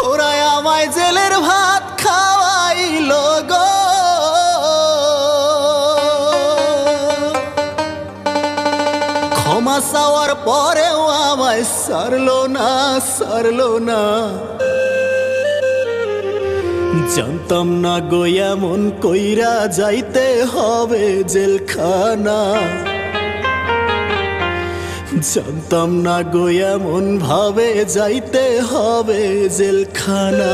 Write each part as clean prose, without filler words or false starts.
ওরা আমায় জেলের ভাত খাওয়াইলো গো, ক্ষমা চাওয়ার পরেও আমায় সারলো না। জানতাম না গো এমন কইরা যাইতে হবে জেলখানা, জানতাম না গো এমন ভাবে যাইতে হবে জেলখানা।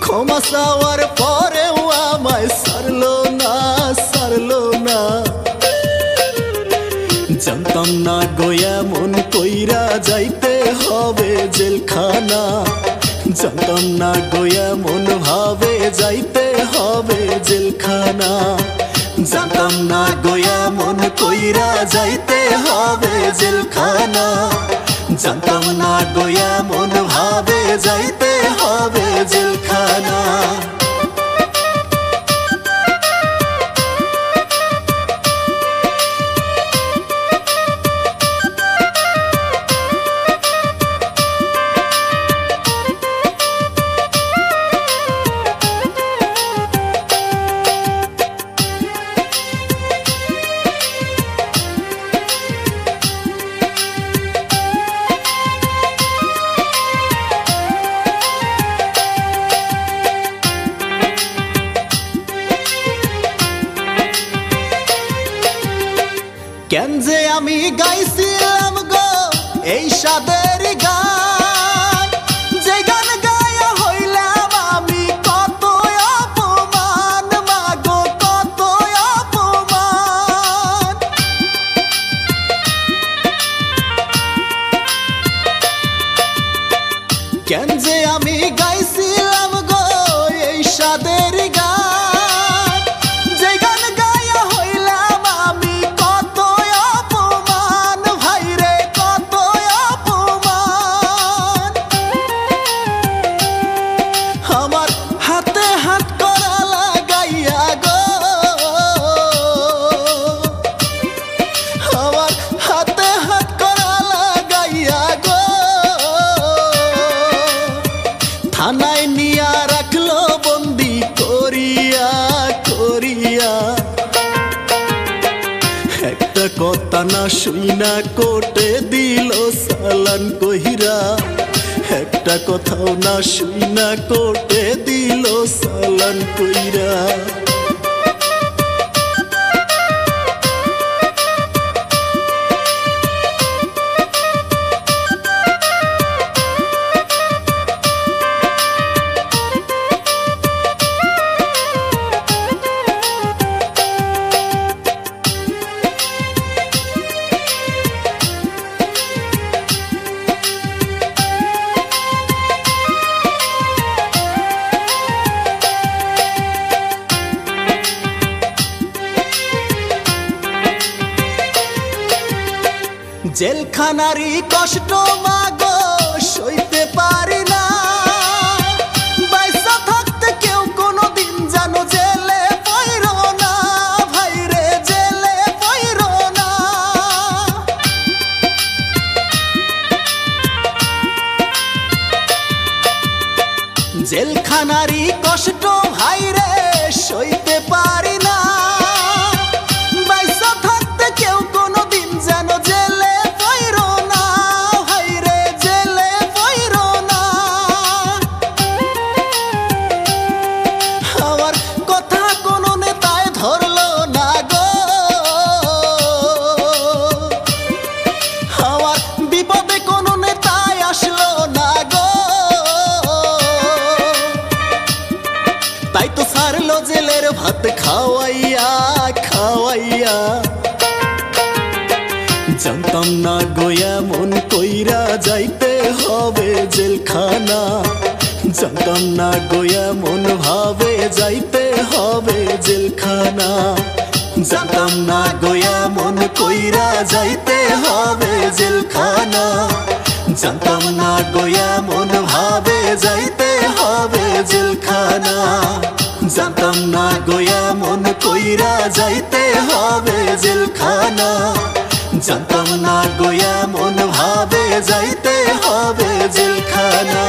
ক্ষমা চাওয়ার পরেও আমায় সারলো না। জানতাম না গো এমন কইরা যাইতে হবে জেলখানা, জানতাম না গো এমন ভাবে যাইতে হবে জেলখানা, জানতাম না গো এমন কইরা যাইতে হবে জেলখানা, জানতাম না গো এমন ভাবে যাইতে হবে জেলখানা। কেন যে আমি গাইছিলাম গো এই সাদের গান, যে গান গায়া হইলাম আমি কত অপমান মাগো কত অপমান। কেন যে আমি গাইছিলাম গো এই সাদের গান, যে গান গায়া হইলাম আমি কত অপমান ভাইরে কত অপমান। আমার হাতে হাত করা লাগাইয়া গো, আমার হাতে হাত করা লাগাইয়া গো, থানায় নিয়া রাখলো বন্দি করিয়া। একটা কথা না শুইনা কোর্টে দিল চালান কইরা, একটা কথাও না শুইনা কোর্টে দিল চালান কইরা। জেলখানারই কষ্ট মাগো সইতে পারি না, বাইসা থাকতে কেউ কোনোদিন জানো জেলে পইরো না ভাইরে জেলে পইরো না। জেলখানারই কষ্ট ভাইরে সইতে পারি না, বাইসা থাকতে কেউ কোনোদিন জানো জেলে পইরো না ভাইরে জেলে পইরো না। আমার কথা কোনো নেতায় ধরলো না গো, আমার বিপদে কোনো নেতায় আসলো না গো, তাই তো ভাত খাওয়াইয়া খাওয়াইয়া জানতাম না গো এমন কইরা যাইতে হবে জেলখানা জানতাম না গো এমন ভাবে যাইতে হবে জেলখানা জানতাম না গো এমন কইরা যাইতে হবে জেলখানা জানতাম না গো এমন ভাবে যাইতে হবে জেলখানা জানতাম না গো এমন কইরা যাইতে হবে জেলখানা জানতাম না গো এমন ভাবে যাইতে হবে জেলখানা।